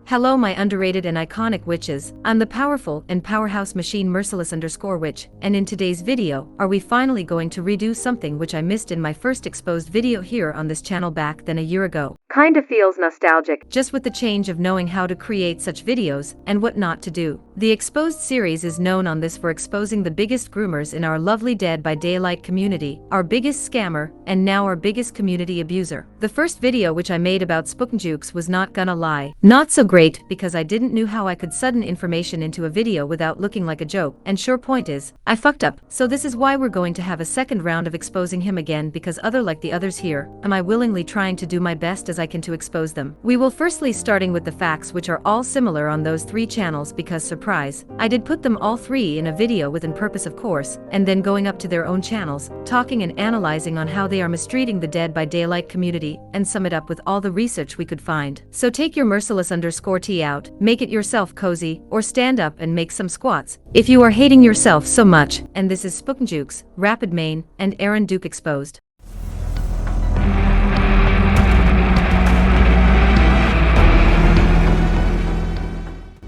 Hello my underrated and iconic witches, I'm the powerful and powerhouse machine Merciless_Witch, and in today's video, are we finally going to redo something which I missed in my first exposed video here on this channel back then a year ago. Kinda feels nostalgic, just with the change of knowing how to create such videos, and what not to do. The Exposed series is known on this for exposing the biggest groomers in our lovely Dead by Daylight community, our biggest scammer, and now our biggest community abuser. The first video which I made about SpooknJukes was not gonna lie, not so great because I didn't know how I could sudden information into a video without looking like a joke, and sure point is, I fucked up. So this is why we're going to have a second round of exposing him again because like the others here, am I willingly trying to do my best as I can to expose them. We will firstly starting with the facts which are all similar on those three channels because surprise, I did put them all three in a video with an purpose of course, and then going up to their own channels, talking and analyzing on how they are mistreating the Dead by Daylight community, and sum it up with all the research we could find. So take your Merciless_T out, make it yourself cozy, or stand up and make some squats, if you are hating yourself so much. And this is SpooknJukes, RapidMain, and Aaron Duke exposed.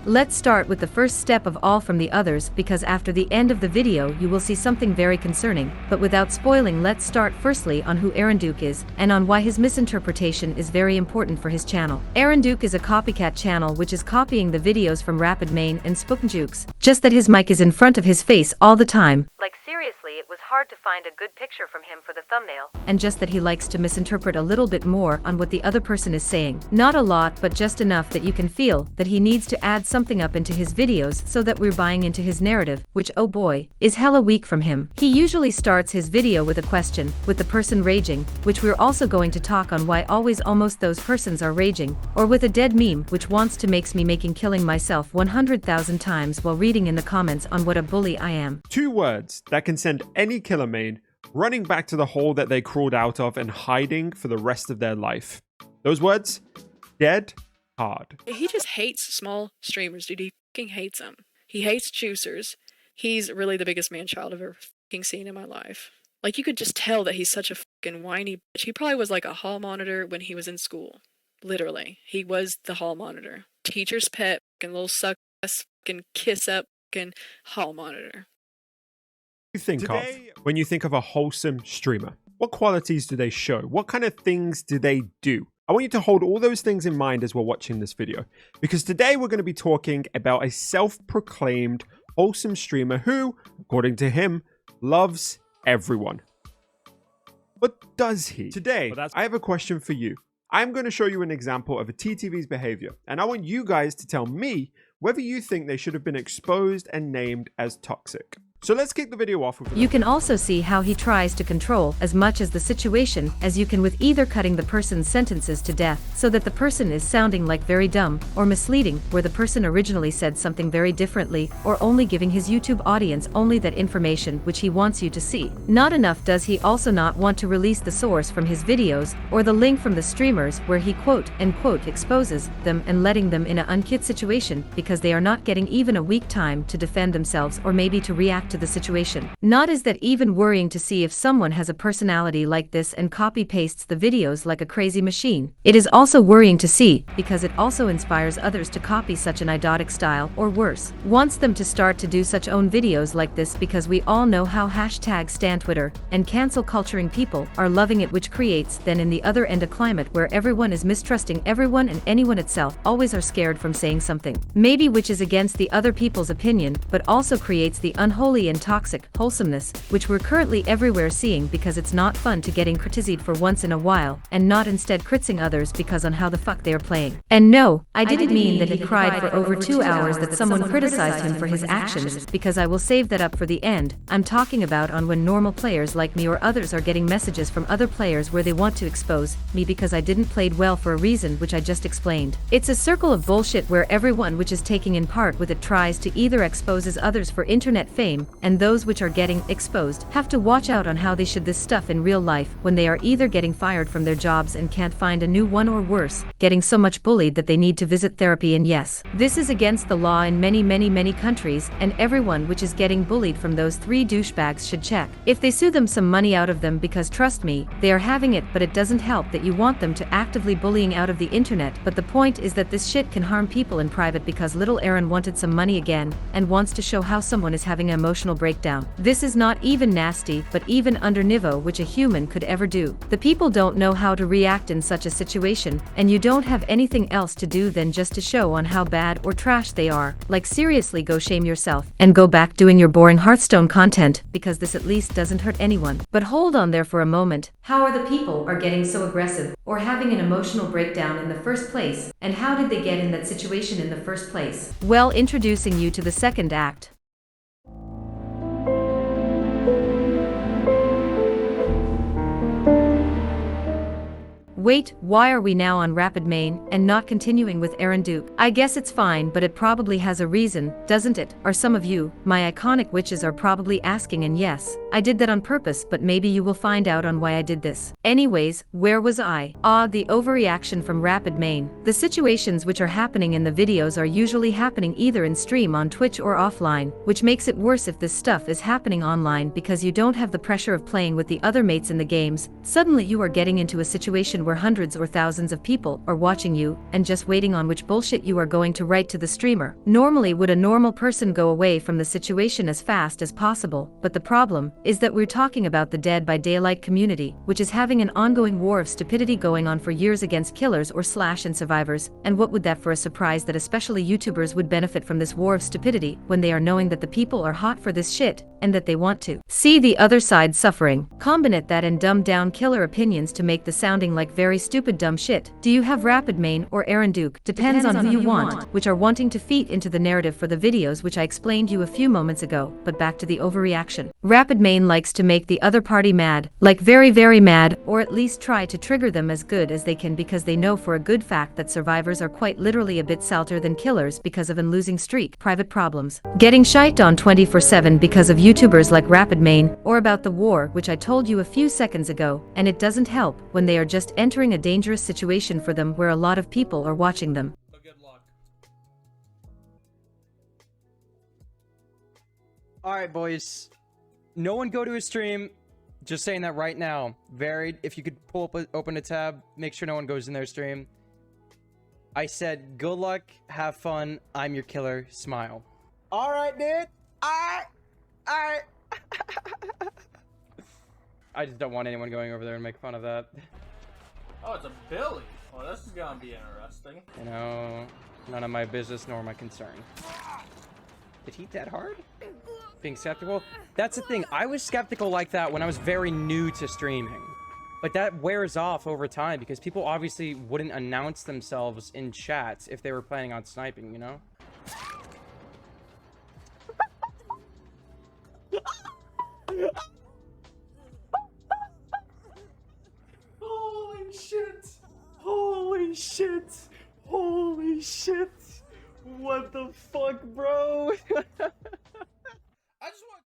Let's start with the first step of all from the others because after the end of the video you will see something very concerning, but without spoiling let's start firstly on who Aaron Duke is, and on why his misinterpretation is very important for his channel. Aaron Duke is a copycat channel which is copying the videos from RapidMain and SpooknJukes, just that his mic is in front of his face all the time. Like seriously, it was hard to find a good picture from him for the thumbnail. And just that he likes to misinterpret a little bit more on what the other person is saying. Not a lot, but just enough that you can feel that he needs to add something up into his videos so that we're buying into his narrative, which oh boy, is hella weak from him. He usually starts his video with a question, with the person raging, which we're also going to talk on why always almost those persons are raging, or with a dead meme which wants to makes me making killing myself 100,000 times while reading in the comments on what a bully I am. Two words that can send any killer main running back to the hole that they crawled out of and hiding for the rest of their life. Those words? Dead hard. He just hates small streamers, dude. He fucking hates them. He hates juicers. He's really the biggest man-child I've ever fucking seen in my life. Like, you could just tell that he's such a fucking whiny bitch. He probably was like a hall monitor when he was in school. Literally. He was the hall monitor. Teacher's pet, fucking little suck-ass, fucking kiss-up, fucking hall monitor. You think of when you think of a wholesome streamer? What qualities do they show? What kind of things do they do? I want you to hold all those things in mind as we're watching this video, because today we're going to be talking about a self-proclaimed wholesome streamer who, according to him, loves everyone. But does he? Today, I have a question for you. I'm going to show you an example of a TTV's behavior, and I want you guys to tell me whether you think they should have been exposed and named as toxic. So let's kick the video off with... You can also see how he tries to control as much as the situation as you can with either cutting the person's sentences to death so that the person is sounding like very dumb or misleading where the person originally said something very differently, or only giving his YouTube audience only that information which he wants you to see. Not enough does he also not want to release the source from his videos or the link from the streamers where he quote-unquote exposes them and letting them in an unkit situation because they are not getting even a week time to defend themselves or maybe to react to the situation. Not is that even worrying to see if someone has a personality like this and copy-pastes the videos like a crazy machine. It is also worrying to see because it also inspires others to copy such an idiotic style or worse, wants them to start to do such own videos like this because we all know how #stan Twitter and cancel culturing people are loving it, which creates then in the other end a climate where everyone is mistrusting everyone and anyone itself always are scared from saying something, maybe which is against the other people's opinion, but also creates the unholy and toxic wholesomeness, which we're currently everywhere seeing because it's not fun to getting criticized for once in a while, and not instead criticizing others because on how the fuck they are playing. And no, I didn't mean that he cried for over 2 hours that someone criticized him for his actions, because I will save that up for the end. I'm talking about on when normal players like me or others are getting messages from other players where they want to expose me because I didn't played well for a reason which I just explained. It's a circle of bullshit where everyone which is taking in part with it tries to either exposes others for internet fame and those which are getting exposed have to watch out on how they should this stuff in real life when they are either getting fired from their jobs and can't find a new one, or worse, getting so much bullied that they need to visit therapy. And yes, this is against the law in many countries, and everyone which is getting bullied from those three douchebags should check if they sue them some money out of them, because trust me, they are having it. But it doesn't help that you want them to actively bullying out of the internet. But the point is that this shit can harm people in private, because little Aaron wanted some money again and wants to show how someone is having an emotional breakdown. This is not even nasty, but even under niveau which a human could ever do. The people don't know how to react in such a situation, and you don't have anything else to do than just to show on how bad or trash they are. Like seriously, go shame yourself and go back doing your boring Hearthstone content, because this at least doesn't hurt anyone. But hold on there for a moment. How are the people are getting so aggressive or having an emotional breakdown in the first place, and how did they get in that situation in the first place? Well, introducing you to the second act. Wait, why are we now on RapidMain and not continuing with Aaron Duke? I guess it's fine, but it probably has a reason, doesn't it? Or some of you, my iconic witches, are probably asking, and yes, I did that on purpose, but maybe you will find out on why I did this. Anyways, where was I? The overreaction from RapidMain. The situations which are happening in the videos are usually happening either in stream on Twitch or offline, which makes it worse if this stuff is happening online, because you don't have the pressure of playing with the other mates in the games. Suddenly you are getting into a situation where hundreds or thousands of people are watching you and just waiting on which bullshit you are going to write to the streamer. Normally, would a normal person go away from the situation as fast as possible, but the problem is that we're talking about the Dead by Daylight community, which is having an ongoing war of stupidity going on for years against killers or slash and survivors. And what would that for a surprise that especially YouTubers would benefit from this war of stupidity when they are knowing that the people are hot for this shit and that they want to see the other side suffering. Combine that and dumb down killer opinions to make the sounding like very stupid dumb shit. Do you have RapidMain or Aaron Duke? Depends on who you want, which are wanting to feed into the narrative for the videos which I explained you a few moments ago. But back to the overreaction. RapidMain likes to make the other party mad, like very mad, or at least try to trigger them as good as they can, because they know for a good fact that survivors are quite literally a bit salter than killers because of an losing streak, private problems, getting shite on 24/7 because of YouTubers like RapidMain, or about the war which I told you a few seconds ago. And it doesn't help when they are just entering a dangerous situation for them where a lot of people are watching them. Good luck. Alright, boys. No one go to his stream. Just saying that right now. Varied. If you could open a tab, make sure no one goes in their stream. I said, good luck, have fun, I'm your killer, smile. Alright, dude. Alright. I just don't want anyone going over there and make fun of that. Oh, it's a Billy. Well, this is gonna be interesting. You know, none of my business nor my concern. Did he hit that hard? Being skeptical? That's the thing. I was skeptical like that when I was very new to streaming. But that wears off over time because people obviously wouldn't announce themselves in chats if they were planning on sniping, you know? Holy shit! Holy shit! Holy shit! What the fuck, bro? I just want.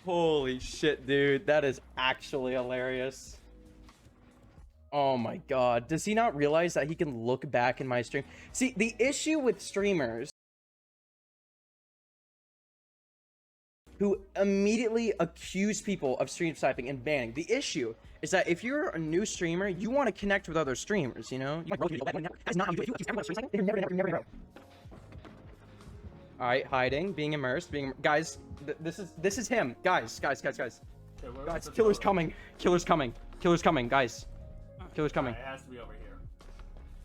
Holy shit, dude. That is actually hilarious. Oh my god. Does he not realize that he can look back in my stream? See, the issue with streamers who immediately accuse people of stream sniping and banning, the issue is that if you're a new streamer, you want to connect with other streamers, you know? Alright, hiding, being immersed, guys, this is him. Guys, killer's coming, guys. Killer's coming. It has to be over here.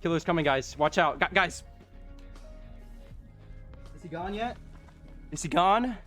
Killer's coming, guys. Watch out. Guys. Is he gone yet? Is he gone?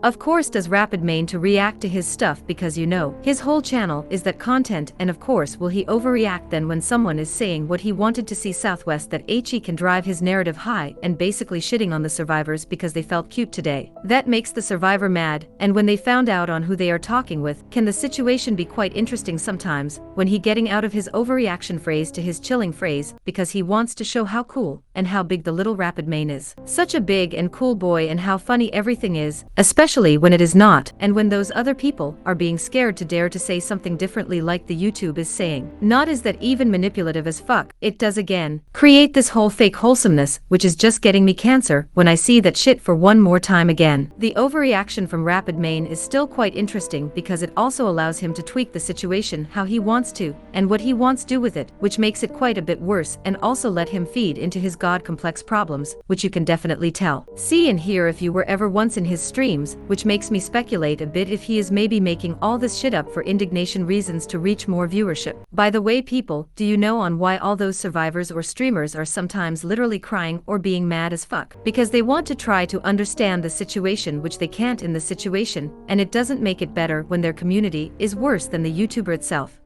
Of course does RapidMain to react to his stuff because you know, his whole channel is that content, and of course will he overreact then when someone is saying what he wanted to see Southwest, that he can drive his narrative high and basically shitting on the survivors because they felt cute today. That makes the survivor mad, and when they found out on who they are talking with, can the situation be quite interesting sometimes, when he getting out of his overreaction phrase to his chilling phrase, because he wants to show how cool and how big the little RapidMain is. Such a big and cool boy, and how funny everything is, especially when it is not, and when those other people are being scared to dare to say something differently like the YouTube is saying. Not is that even manipulative as fuck, it does again create this whole fake wholesomeness, which is just getting me cancer when I see that shit for one more time again. The overreaction from RapidMain is still quite interesting because it also allows him to tweak the situation how he wants to, and what he wants to do with it, which makes it quite a bit worse, and also let him feed into his god complex problems, which you can definitely tell, see and hear if you were ever once in his streams, which makes me speculate a bit if he is maybe making all this shit up for indignation reasons to reach more viewership. By the way people, do you know on why all those survivors or streamers are sometimes literally crying or being mad as fuck? Because they want to try to understand the situation, which they can't in the situation, and it doesn't make it better when their community is worse than the YouTuber itself.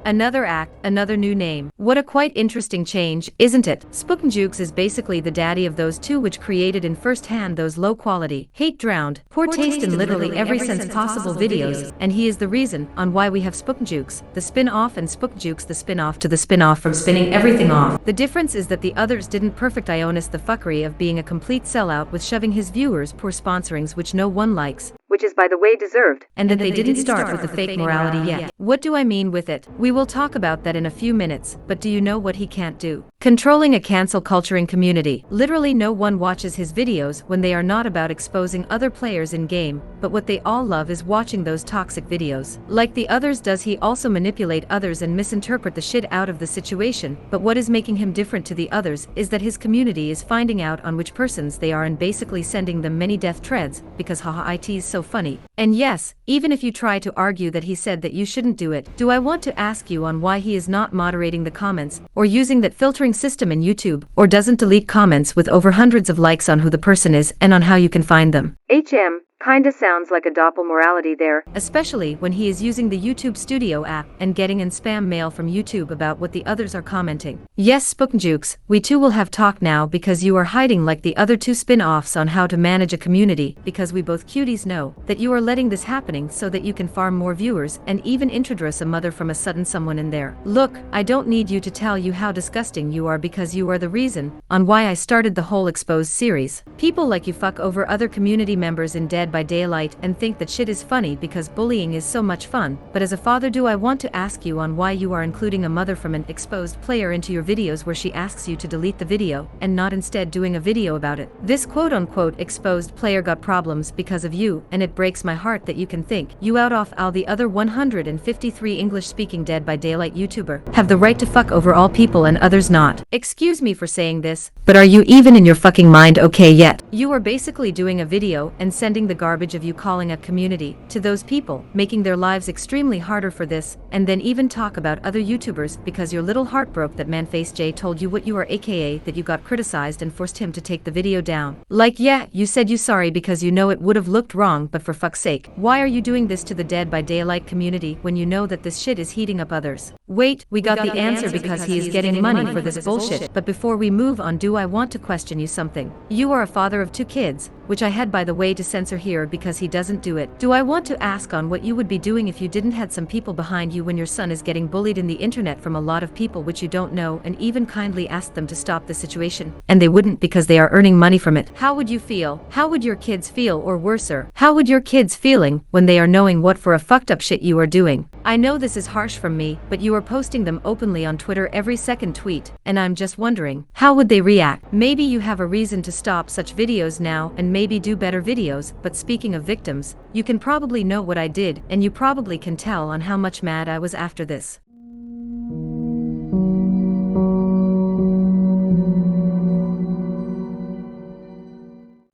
Another act, another new name. What a quite interesting change, isn't it? SpooknJukes is basically the daddy of those two, which created in first hand those low quality, hate drowned, poor taste in literally every sense possible videos, and he is the reason on why we have SpooknJukes, the spin-off, and SpookJukes the spin-off to the spin-off from spinning everything off. The difference is that the others didn't perfect Ionis the fuckery of being a complete sellout with shoving his viewers poor sponsorings which no one likes, which is by the way deserved, and that they didn't start with the fake morality yet. What do I mean with it? We will talk about that in a few minutes, but do you know what he can't do? Controlling a cancel culturing community. Literally no one watches his videos when they are not about exposing other players in game, but what they all love is watching those toxic videos. Like the others, does he also manipulate others and misinterpret the shit out of the situation, but what is making him different to the others is that his community is finding out on which persons they are and basically sending them many death threads, because haha it is so funny. And yes, even if you try to argue that he said that you shouldn't do it, do I want to ask you on why he is not moderating the comments, or using that filtering system in YouTube, or doesn't delete comments with over hundreds of likes on who the person is and on how you can find them. Kinda sounds like a doppel morality there, especially when he is using the YouTube Studio app and getting in spam mail from YouTube about what the others are commenting. Yes, SpooknJukes, we too will have talk now because you are hiding like the other two spin-offs on how to manage a community, because we both cuties know that you are letting this happening so that you can farm more viewers and even introduce a mother from a sudden someone in there. Look, I don't need you to tell you how disgusting you are because you are the reason on why I started the whole exposed series. People like you fuck over other community members in Dead by Daylight and think that shit is funny because bullying is so much fun, but as a father do I want to ask you on why you are including a mother from an exposed player into your videos where she asks you to delete the video and not instead doing a video about it. This quote-unquote exposed player got problems because of you, and it breaks my heart that you can think you out off all the other 153 English-speaking Dead by Daylight YouTuber have the right to fuck over all people and others not. Excuse me for saying this, but are you even in your fucking mind okay yet? You are basically doing a video and sending the garbage of you calling a community to those people, making their lives extremely harder for this, and then even talk about other YouTubers because your little heart broke that Manface J told you what you are, aka that you got criticized and forced him to take the video down. Like yeah, you said you sorry because you know it would have looked wrong, but for fuck's sake, why are you doing this to the Dead by Daylight community when you know that this shit is heating up others? Wait, we got the answer because he is getting money for this bullshit. But before we move on, do I want to question you something? You are a father of 2 kids, which I had by the way to censor here because he doesn't do it. Do I want to ask on what you would be doing if you didn't had some people behind you when your son is getting bullied in the internet from a lot of people which you don't know, and even kindly ask them to stop the situation, and they wouldn't because they are earning money from it? How would you feel? How would your kids feel, or worser, how would your kids feeling when they are knowing what for a fucked up shit you are doing? I know this is harsh from me, but you are posting them openly on Twitter every second tweet, and I'm just wondering, how would they react? Maybe you have a reason to stop such videos now and maybe do better videos, but speaking of victims, you can probably know what I did, and you probably can tell on how much mad I was after this.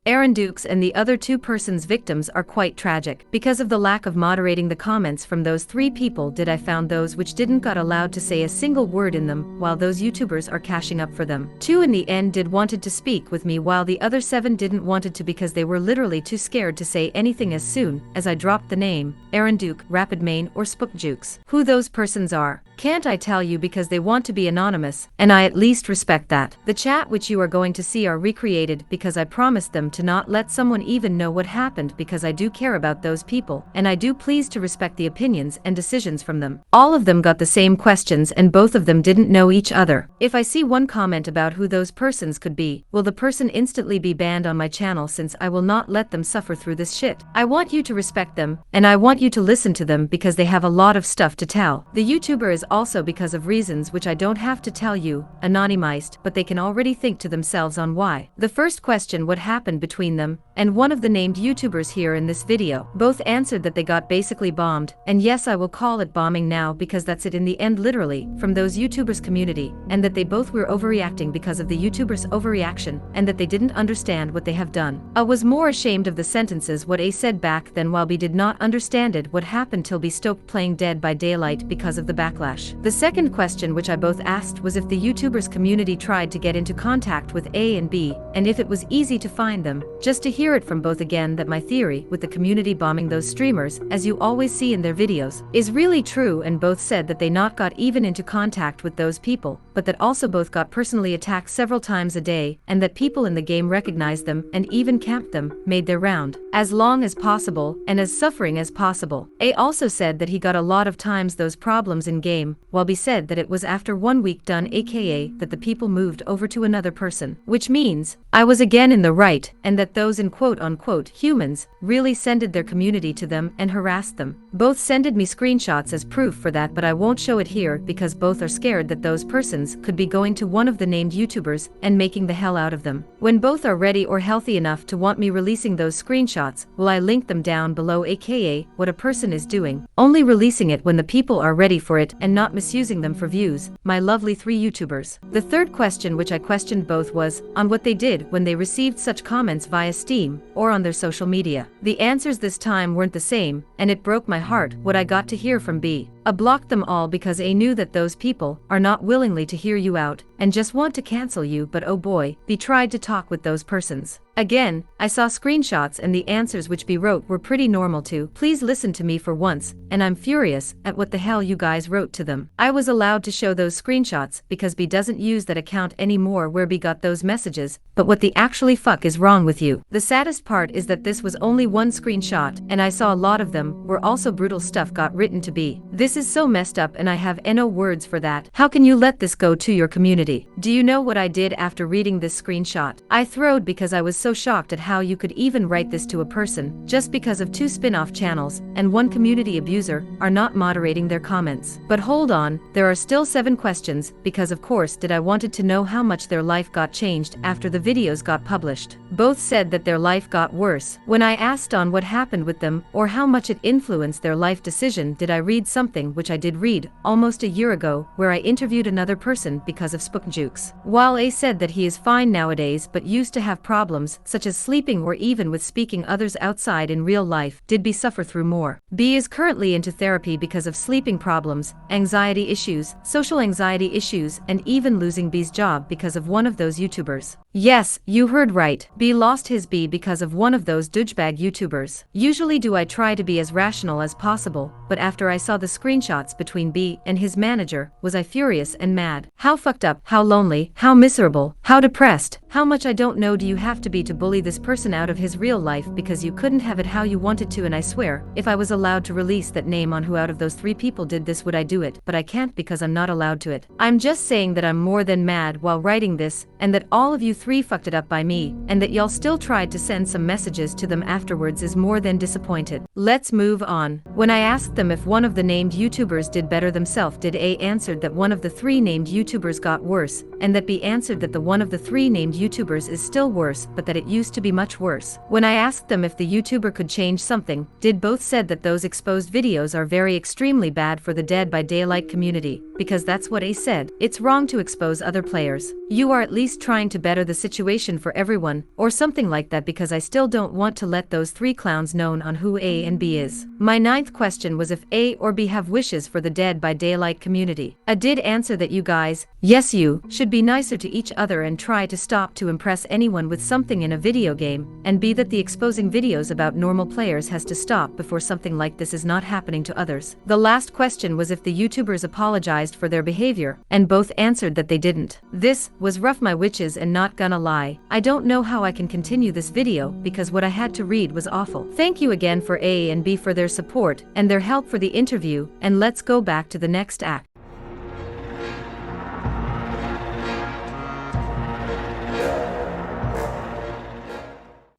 Dukes and the other 2 persons victims are quite tragic. Because of the lack of moderating the comments from those 3 people did I found those which didn't got allowed to say a single word in them, while those YouTubers are cashing up for them. 2 in the end did wanted to speak with me, while the other 7 didn't wanted to because they were literally too scared to say anything as soon as I dropped the name, Duke, RapidMain or SpookJukes. Who those persons are can't I tell you because they want to be anonymous, and I at least respect that. The chat which you are going to see are recreated because I promised them to not let someone even know what happened because I do care about those people, and I do please to respect the opinions and decisions from them. All of them got the same questions and both of them didn't know each other. If I see one comment about who those persons could be, will the person instantly be banned on my channel since I will not let them suffer through this shit. I want you to respect them, and I want you to listen to them because they have a lot of stuff to tell. The YouTuber is also because of reasons which I don't have to tell you, anonymized, but they can already think to themselves on why. The first question what happened between them, and one of the named YouTubers here in this video. Both answered that they got basically bombed, and yes I will call it bombing now because that's it in the end literally, from those YouTubers community, and that they both were overreacting because of the YouTubers overreaction, and that they didn't understand what they have done. I was more ashamed of the sentences what A said back then while B did not understand it what happened till B stoked playing Dead by Daylight because of the backlash. The second question which I both asked was if the YouTubers community tried to get into contact with A and B, and if it was easy to find them, just to hear it from both again that my theory with the community bombing those streamers, as you always see in their videos, is really true, and both said that they not got even into contact with those people, but that also both got personally attacked several times a day, and that people in the game recognized them and even camped them, made their round, as long as possible, and as suffering as possible. A also said that he got a lot of times those problems in game, while B said that it was after 1 week done aka that the people moved over to another person, which means I was again in the right, and that those in quote-unquote humans really sended their community to them and harassed them. Both sended me screenshots as proof for that, but I won't show it here because both are scared that those persons could be going to one of the named YouTubers and making the hell out of them. When both are ready or healthy enough to want me releasing those screenshots, will I link them down below aka what a person is doing, only releasing it when the people are ready for it and not misusing them for views, my lovely 3 YouTubers. The third question which I questioned both was on what they did when they received such comments via Steam or on their social media. The answers this time weren't the same, and it broke my heart what I got to hear from B. I blocked them all because A knew that those people are not willingly to hear you out and just want to cancel you, but oh boy, B tried to talk with those persons. Again, I saw screenshots and the answers which B wrote were pretty normal too. Please listen to me for once, and I'm furious at what the hell you guys wrote to them. I was allowed to show those screenshots because B doesn't use that account anymore where B got those messages, but what the actually fuck is wrong with you? The saddest part is that this was only one screenshot, and I saw a lot of them where also brutal stuff got written to B. This is so messed up and I have no words for that. How can you let this go to your community? Do you know what I did after reading this screenshot? I throwed because I was so shocked at how you could even write this to a person, just because of 2 spin-off channels and 1 community abuser are not moderating their comments. But hold on, there are still 7 questions, because of course did I wanted to know how much their life got changed after the videos got published. Both said that their life got worse. When I asked on what happened with them or how much it influenced their life decision, did I read something which I did read almost a year ago where I interviewed another person because of SpooknJukes. While A said that he is fine nowadays but used to have problems such as sleeping or even with speaking others outside in real life, did B suffer through more. B is currently into therapy because of sleeping problems, anxiety issues, social anxiety issues, and even losing B's job because of one of those YouTubers. Yes, you heard right. B lost his B because of one of those douchebag YouTubers. Usually do I try to be as rational as possible, but after I saw the screenshots between B and his manager, was I furious and mad. How fucked up, how lonely, how miserable, how depressed, how much I don't know do you have to be to bully this person out of his real life because you couldn't have it how you wanted to, and I swear, if I was allowed to release that name on who out of those 3 people did this would I do it, but I can't because I'm not allowed to it. I'm just saying that I'm more than mad while writing this, and that all of you 3 fucked it up by me, and that y'all still tried to send some messages to them afterwards is more than disappointed. Let's move on. When I asked them if one of the named YouTubers did better themselves. Did A answered that one of the 3 named YouTubers got worse, and that B answered that the one of the 3 named YouTubers is still worse, but that it used to be much worse. When I asked them if the YouTuber could change something, did both said that those exposed videos are very extremely bad for the Dead by Daylight community, because that's what A said. It's wrong to expose other players. You are at least trying to better the situation for everyone, or something like that, because I still don't want to let those 3 clowns known on who A and B is. My 9th question was if A or B have wishes for the Dead by Daylight community. A did answer that you guys, yes you, should be nicer to each other and try to stop to impress anyone with something in a video game, and B that the exposing videos about normal players has to stop before something like this is not happening to others. The last question was if the YouTubers apologized for their behavior, and both answered that they didn't. This was rough, my witches, and not gonna lie, I don't know how I can continue this video because what I had to read was awful. Thank you again for A and B for their support and their help for the interview, and let's go back to the next act.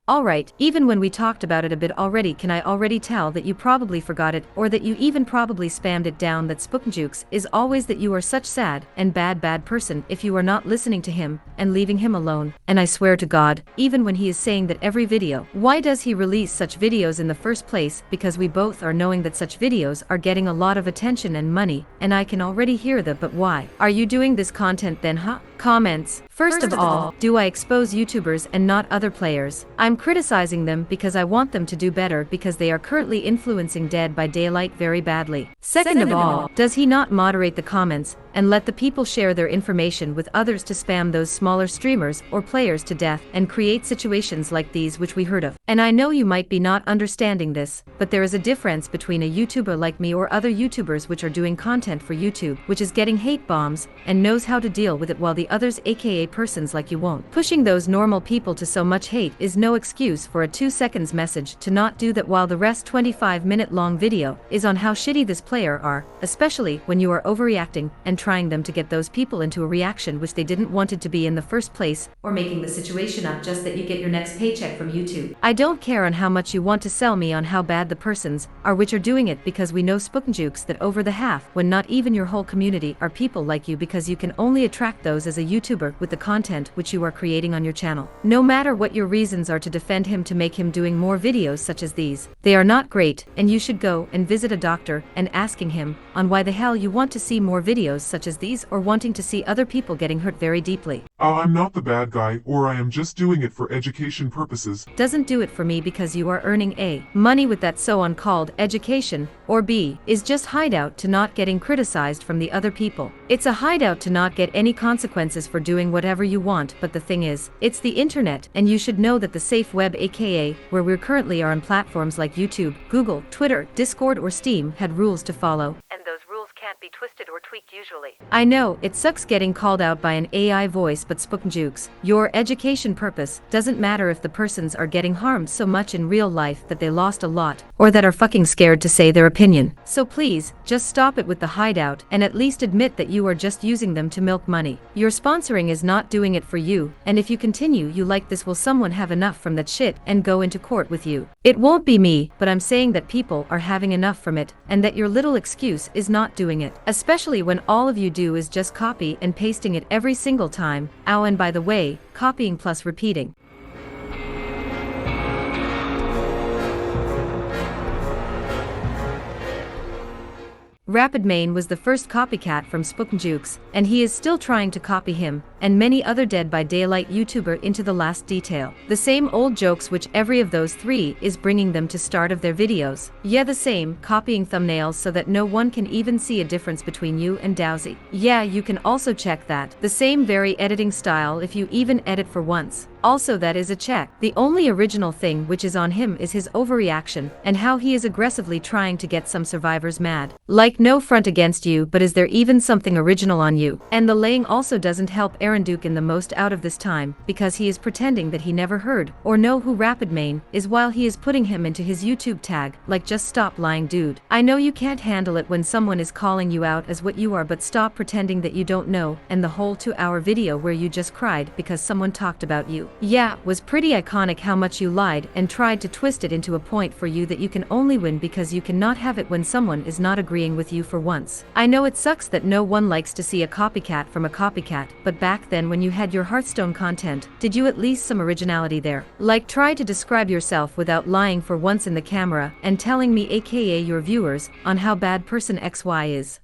Alright, even when we talked about it a bit already, can I already tell that you probably forgot it, or that you even probably spammed it down, that SpooknJukes is always that you are such sad and bad person if you are not listening to him and leaving him alone. And I swear to God, even when he is saying that every video, why does he release such videos in the first place? Because we both are knowing that such videos are getting a lot of attention and money, and I can already hear that, but why are you doing this content then, huh? Comments. First of all, do I expose YouTubers and not other players? I'm criticizing them because I want them to do better, because they are currently influencing Dead by Daylight very badly. Second of all, does he not moderate the comments and let the people share their information with others to spam those smaller streamers or players to death and create situations like these which we heard of? And I know you might be not understanding this, but there is a difference between a YouTuber like me or other YouTubers which are doing content for YouTube, which is getting hate bombs and knows how to deal with it, while the others, aka persons like you, won't. Pushing those normal people to so much hate is no excuse for a 2 seconds message to not do that, while the rest 25-minute long video is on how shitty this player are, especially when you are overreacting and trying them to get those people into a reaction which they didn't wanted to be in the first place, or making the situation up just that you get your next paycheck from YouTube. I don't care on how much you want to sell me on how bad the persons are which are doing it, because we know, SpooknJukes, that over the half, when not even your whole community, are people like you, because you can only attract those as a YouTuber with the content which you are creating on your channel. No matter what your reasons are to defend him, to make him doing more videos such as these, they are not great, and you should go and visit a doctor and asking him on why the hell you want to see more videos such as these, or wanting to see other people getting hurt very deeply. I'm not the bad guy, or I am just doing it for education purposes. Doesn't do it for me, because you are earning A, money with that so-on called education, or B, is just hideout to not getting criticized from the other people. It's a hideout to not get any consequences for doing whatever you want, but the thing is, it's the internet, and you should know that the safe web, aka where we currently are on platforms like YouTube, Google, Twitter, Discord or Steam, had rules to follow. And those rules can't be twisted or tweaked usually. I know, it sucks getting called out by an AI voice, but SpooknJukes, your education purpose doesn't matter if the persons are getting harmed so much in real life that they lost a lot, or that are fucking scared to say their opinion. So please, just stop it with the hideout, and at least admit that you are just using them to milk money. Your sponsoring is not doing it for you, and if you continue you like this, will someone have enough from that shit and go into court with you? It won't be me, but I'm saying that people are having enough from it, and that your little excuse is not doing it. Especially when all of you do is just copy and pasting it every single time. Ow, and by the way, copying plus repeating. RapidMain was the first copycat from SpooknJukes, and he is still trying to copy him and many other Dead by Daylight YouTuber into the last detail. The same old jokes which every of those 3 is bringing them to start of their videos. Yeah, the same, copying thumbnails so that no one can even see a difference between you and Dowsy. Yeah, you can also check that. The same very editing style if you even edit for once. Also, that is a check. The only original thing which is on him is his overreaction, and how he is aggressively trying to get some survivors mad. Like, no front against you, but is there even something original on you? And the laying also doesn't help Arandukin the most out of this time, because he is pretending that he never heard or know who RapidMain is while he is putting him into his YouTube tag, like just stop lying dude. I know you can't handle it when someone is calling you out as what you are, but stop pretending that you don't know. And the whole 2-hour video where you just cried because someone talked about you. Yeah, was pretty iconic how much you lied and tried to twist it into a point for you that you can only win because you cannot have it when someone is not agreeing with you for once. I know it sucks that no one likes to see a copycat from a copycat, but back then when you had your Hearthstone content, did you at least some originality there? Like try to describe yourself without lying for once in the camera and telling me aka your viewers on how bad person XY is.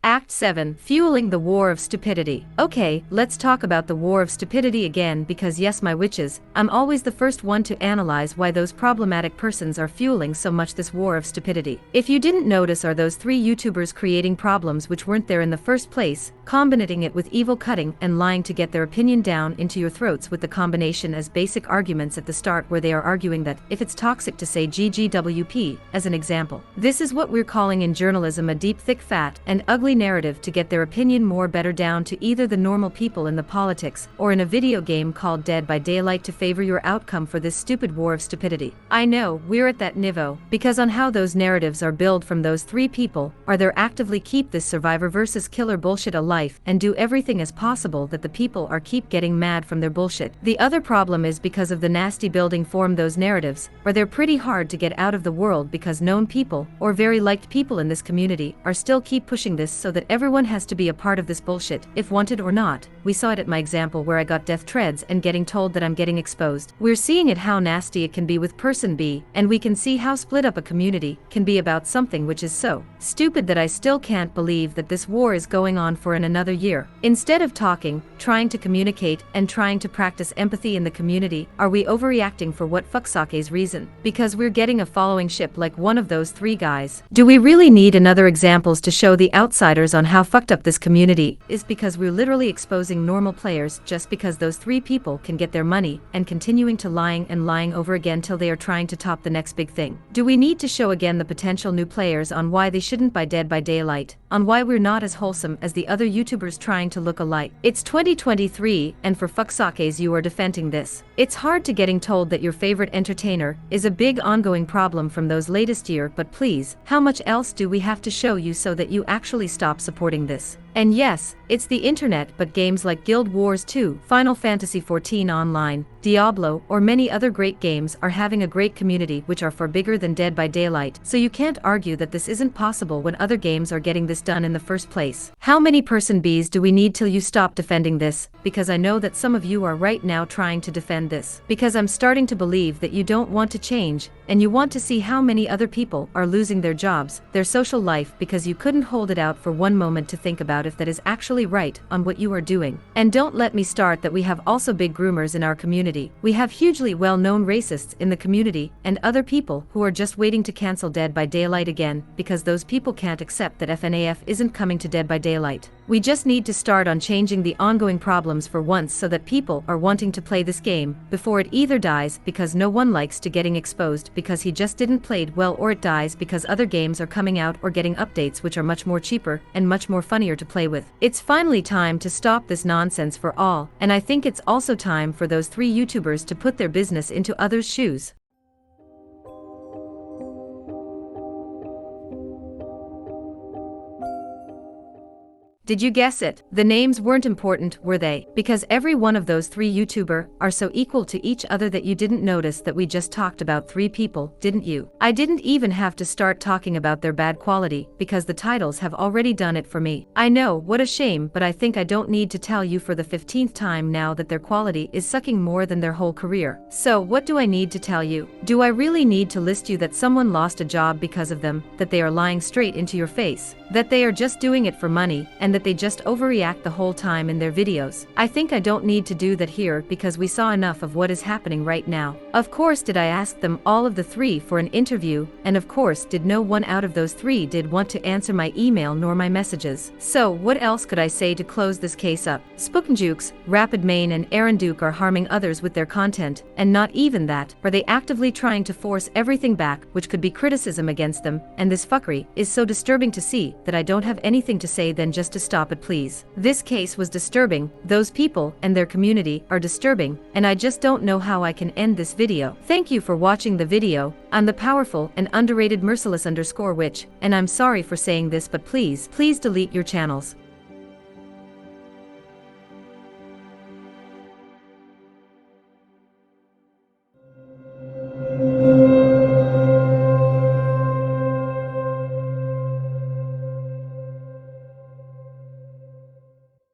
Act 7. Fueling the War of Stupidity. Okay, let's talk about the War of Stupidity again because yes my witches, I'm always the first one to analyze why those problematic persons are fueling so much this war of stupidity. If you didn't notice, are those 3 YouTubers creating problems which weren't there in the first place, combining it with evil cutting and lying to get their opinion down into your throats with the combination as basic arguments at the start where they are arguing that if it's toxic to say GGWP as an example. This is what we're calling in journalism a deep thick fat and ugly narrative to get their opinion more better down to either the normal people in the politics or in a video game called Dead by Daylight to favor your outcome for this stupid war of stupidity. I know, we're at that niveau, because on how those narratives are built from those 3 people, are there actively keep this survivor versus killer bullshit alive and do everything as possible that the people are keep getting mad from their bullshit. The other problem is because of the nasty building form those narratives, or they're pretty hard to get out of the world because known people, or very liked people in this community, are still keep pushing this so that everyone has to be a part of this bullshit, if wanted or not. We saw it at my example where I got death threads and getting told that I'm getting exposed. We're seeing it how nasty it can be with person B, and we can see how split up a community can be about something which is so stupid that I still can't believe that this war is going on for another year. Instead of talking, trying to communicate, and trying to practice empathy in the community, are we overreacting for what fucksake's reason? Because we're getting a following ship like one of those 3 guys. Do we really need another examples to show the outsiders on how fucked up this community is? Because we're literally exposing normal players just because those 3 people can get their money and continuing to lying over again till they are trying to top the next big thing. Do we need to show again the potential new players on why they shouldn't buy Dead by Daylight, on why we're not as wholesome as the other YouTubers trying to look alike? It's 2023 and for fucksakes you are defending this. It's hard to getting told that your favorite entertainer is a big ongoing problem from those latest year, but please, how much else do we have to show you so that you actually stop supporting this? And yes, it's the internet, but games like Guild Wars 2, Final Fantasy XIV Online, Diablo, or many other great games are having a great community which are far bigger than Dead by Daylight, so you can't argue that this isn't possible when other games are getting this done in the first place. How many person Bs do we need till you stop defending this? Because I know that some of you are right now trying to defend this. Because I'm starting to believe that you don't want to change, and you want to see how many other people are losing their jobs, their social life, because you couldn't hold it out for one moment to think about if that is actually right on what you are doing. And don't let me start that we have also big groomers in our community. We have hugely well-known racists in the community and other people who are just waiting to cancel Dead by Daylight again because those people can't accept that FNAF isn't coming to Dead by Daylight. We just need to start on changing the ongoing problems for once so that people are wanting to play this game before it either dies because no one likes to getting exposed because he just didn't played well, or it dies because other games are coming out or getting updates which are much more cheaper and much more funnier to play with. It's finally time to stop this nonsense for all, and I think it's also time for those 3 YouTubers to put their business into others' shoes. Did you guess it? The names weren't important, were they? Because every one of those 3 YouTubers are so equal to each other that you didn't notice that we just talked about 3 people, didn't you? I didn't even have to start talking about their bad quality, because the titles have already done it for me. I know, what a shame, but I think I don't need to tell you for the 15th time now that their quality is sucking more than their whole career. So what do I need to tell you? Do I really need to list you that someone lost a job because of them, that they are lying straight into your face? that they are just doing it for money, and that they just overreact the whole time in their videos. I think I don't need to do that here because we saw enough of what is happening right now. Of course did I ask them all of the 3 for an interview, and of course did no one out of those 3 did want to answer my email nor my messages. So what else could I say to close this case up? SpooknJukes, RapidMain and Aaron Duke are harming others with their content, and not even that, are they actively trying to force everything back which could be criticism against them, and this fuckery is so disturbing to see that I don't have anything to say than just to stop it please. This case was disturbing, those people and their community are disturbing, and I just don't know how I can end this video. Thank you for watching the video. I'm the powerful and underrated merciless_witch, and I'm sorry for saying this but please delete your channels.